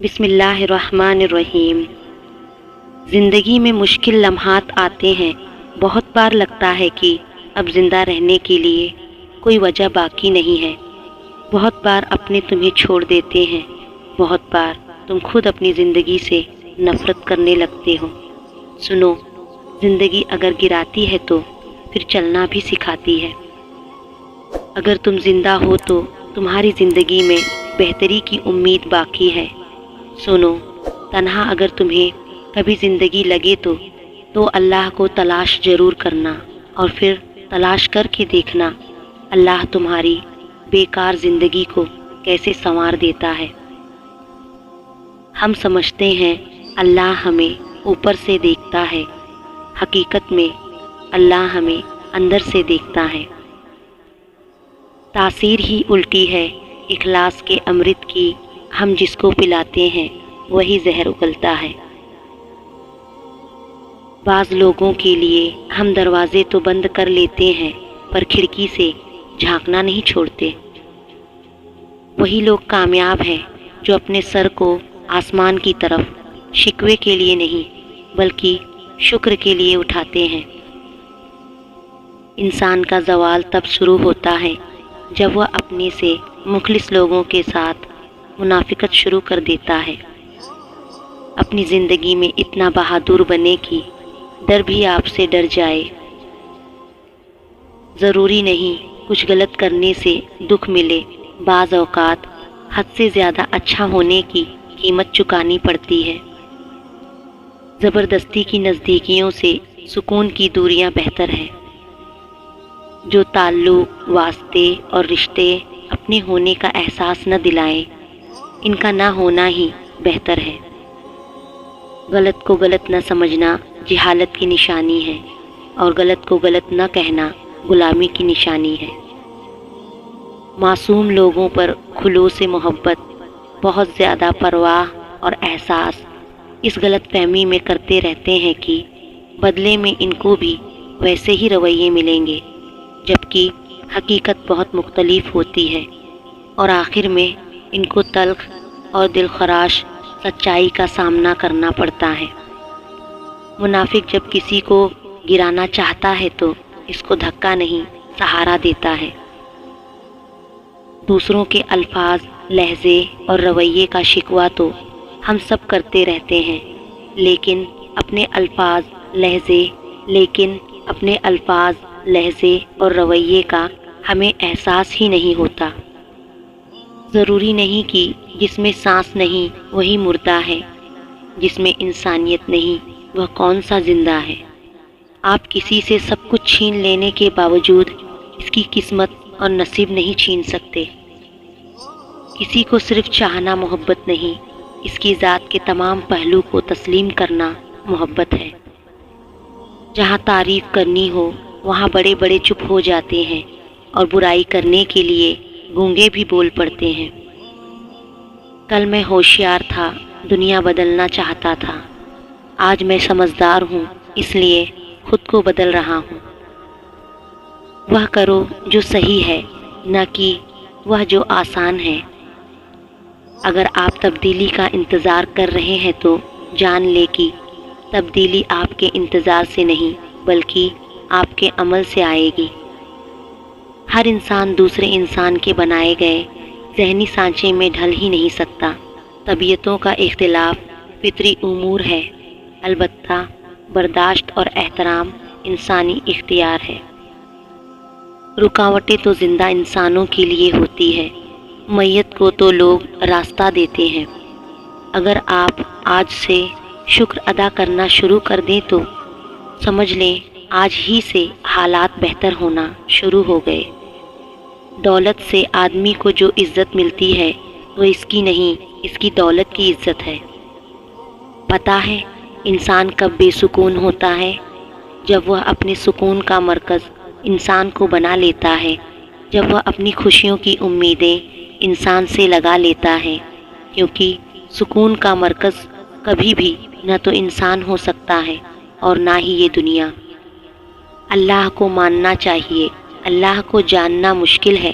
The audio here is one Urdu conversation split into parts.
بسم اللہ الرحمن الرحیم۔ زندگی میں مشکل لمحات آتے ہیں۔ بہت بار لگتا ہے کہ اب زندہ رہنے کے لیے کوئی وجہ باقی نہیں ہے۔ بہت بار اپنے تمہیں چھوڑ دیتے ہیں۔ بہت بار تم خود اپنی زندگی سے نفرت کرنے لگتے ہو۔ سنو، زندگی اگر گراتی ہے تو پھر چلنا بھی سکھاتی ہے۔ اگر تم زندہ ہو تو تمہاری زندگی میں بہتری کی امید باقی ہے۔ سنو، تنہا اگر تمہیں کبھی زندگی لگے تو اللہ کو تلاش ضرور کرنا، اور پھر تلاش کر کے دیکھنا اللہ تمہاری بیکار زندگی کو کیسے سنوار دیتا ہے۔ ہم سمجھتے ہیں اللہ ہمیں اوپر سے دیکھتا ہے، حقیقت میں اللہ ہمیں اندر سے دیکھتا ہے۔ تاثیر ہی الٹی ہے اخلاص کے امرت کی، ہم جس کو پلاتے ہیں وہی زہر اگلتا ہے۔ بعض لوگوں کے لیے ہم دروازے تو بند کر لیتے ہیں پر کھڑکی سے جھانکنا نہیں چھوڑتے۔ وہی لوگ کامیاب ہیں جو اپنے سر کو آسمان کی طرف شکوے کے لیے نہیں بلکہ شکر کے لیے اٹھاتے ہیں۔ انسان کا زوال تب شروع ہوتا ہے جب وہ اپنے سے مخلص لوگوں کے ساتھ منافقت شروع کر دیتا ہے۔ اپنی زندگی میں اتنا بہادر بنے کہ ڈر بھی آپ سے ڈر جائے۔ ضروری نہیں کچھ غلط کرنے سے دکھ ملے، بعض اوقات حد سے زیادہ اچھا ہونے کی قیمت چکانی پڑتی ہے۔ زبردستی کی نزدیکیوں سے سکون کی دوریاں بہتر ہے۔ جو تعلق، واسطے اور رشتے اپنے ہونے کا احساس نہ دلائیں، ان کا نہ ہونا ہی بہتر ہے۔ غلط کو غلط نہ سمجھنا جہالت کی نشانی ہے، اور غلط کو غلط نہ کہنا غلامی کی نشانی ہے۔ معصوم لوگوں پر خلوص سے محبت، بہت زیادہ پرواہ اور احساس اس غلط فہمی میں کرتے رہتے ہیں کہ بدلے میں ان کو بھی ویسے ہی رویے ملیں گے، جبکہ حقیقت بہت مختلف ہوتی ہے، اور آخر میں ان کو تلخ اور دلخراش سچائی کا سامنا کرنا پڑتا ہے۔ منافق جب کسی کو گرانا چاہتا ہے تو اس کو دھکا نہیں، سہارا دیتا ہے۔ دوسروں کے الفاظ، لہجے اور رویے کا شکوہ تو ہم سب کرتے رہتے ہیں، لیکن اپنے الفاظ، لہجے اور رویے کا ہمیں احساس ہی نہیں ہوتا۔ ضروری نہیں کہ جس میں سانس نہیں وہی مردہ ہے، جس میں انسانیت نہیں وہ کون سا زندہ ہے۔ آپ کسی سے سب کچھ چھین لینے کے باوجود اس کی قسمت اور نصیب نہیں چھین سکتے۔ کسی کو صرف چاہنا محبت نہیں، اس کی ذات کے تمام پہلو کو تسلیم کرنا محبت ہے۔ جہاں تعریف کرنی ہو وہاں بڑے بڑے چپ ہو جاتے ہیں، اور برائی کرنے کے لیے گونگے بھی بول پڑتے ہیں۔ کل میں ہوشیار تھا، دنیا بدلنا چاہتا تھا۔ آج میں سمجھدار ہوں، اس لیے خود کو بدل رہا ہوں۔ وہ کرو جو صحیح ہے، نہ کہ وہ جو آسان ہے۔ اگر آپ تبدیلی کا انتظار کر رہے ہیں تو جان لے کہ تبدیلی آپ کے انتظار سے نہیں بلکہ آپ کے عمل سے آئے گی۔ ہر انسان دوسرے انسان کے بنائے گئے ذہنی سانچے میں ڈھل ہی نہیں سکتا۔ طبیعتوں کا اختلاف فطری امور ہے، البتہ برداشت اور احترام انسانی اختیار ہے۔ رکاوٹیں تو زندہ انسانوں کے لیے ہوتی ہے، میت کو تو لوگ راستہ دیتے ہیں۔ اگر آپ آج سے شکر ادا کرنا شروع کر دیں تو سمجھ لیں آج ہی سے حالات بہتر ہونا شروع ہو گئے۔ دولت سے آدمی کو جو عزت ملتی ہے وہ اس کی نہیں، اس کی دولت کی عزت ہے۔ پتہ ہے انسان کب بے سکون ہوتا ہے؟ جب وہ اپنے سکون کا مرکز انسان کو بنا لیتا ہے، جب وہ اپنی خوشیوں کی امیدیں انسان سے لگا لیتا ہے، کیونکہ سکون کا مرکز کبھی بھی نہ تو انسان ہو سکتا ہے اور نہ ہی یہ دنیا۔ اللہ کو ماننا چاہیے، اللہ کو جاننا مشکل ہے،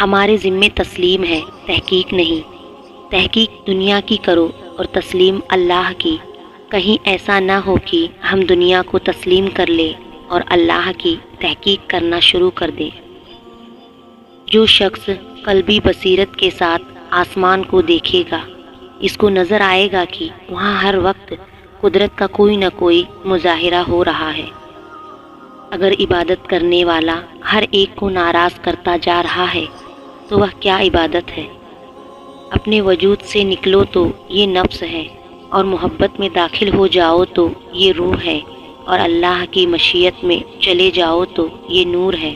ہمارے ذمے تسلیم ہے، تحقیق نہیں۔ تحقیق دنیا کی کرو اور تسلیم اللہ کی، کہیں ایسا نہ ہو کہ ہم دنیا کو تسلیم کر لیں اور اللہ کی تحقیق کرنا شروع کر دیں۔ جو شخص قلبی بصیرت کے ساتھ آسمان کو دیکھے گا، اس کو نظر آئے گا کہ وہاں ہر وقت قدرت کا کوئی نہ کوئی مظاہرہ ہو رہا ہے۔ اگر عبادت کرنے والا ہر ایک کو ناراض کرتا جا رہا ہے تو وہ کیا عبادت ہے؟ اپنے وجود سے نکلو تو یہ نفس ہے، اور محبت میں داخل ہو جاؤ تو یہ روح ہے، اور اللہ کی مشیت میں چلے جاؤ تو یہ نور ہے۔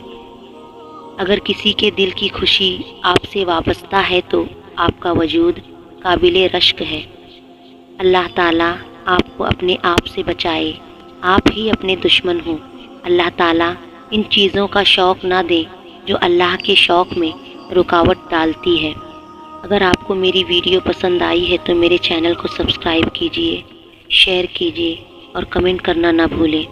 اگر کسی کے دل کی خوشی آپ سے وابستہ ہے تو آپ کا وجود قابل رشک ہے۔ اللہ تعالیٰ آپ کو اپنے آپ سے بچائے، آپ ہی اپنے دشمن ہوں۔ اللہ تعالیٰ ان چیزوں کا شوق نہ دے جو اللہ کے شوق میں رکاوٹ ڈالتی ہے۔ اگر آپ کو میری ویڈیو پسند آئی ہے تو میرے چینل کو سبسکرائب کیجیے، شیئر کیجیے اور کمنٹ کرنا نہ بھولیں۔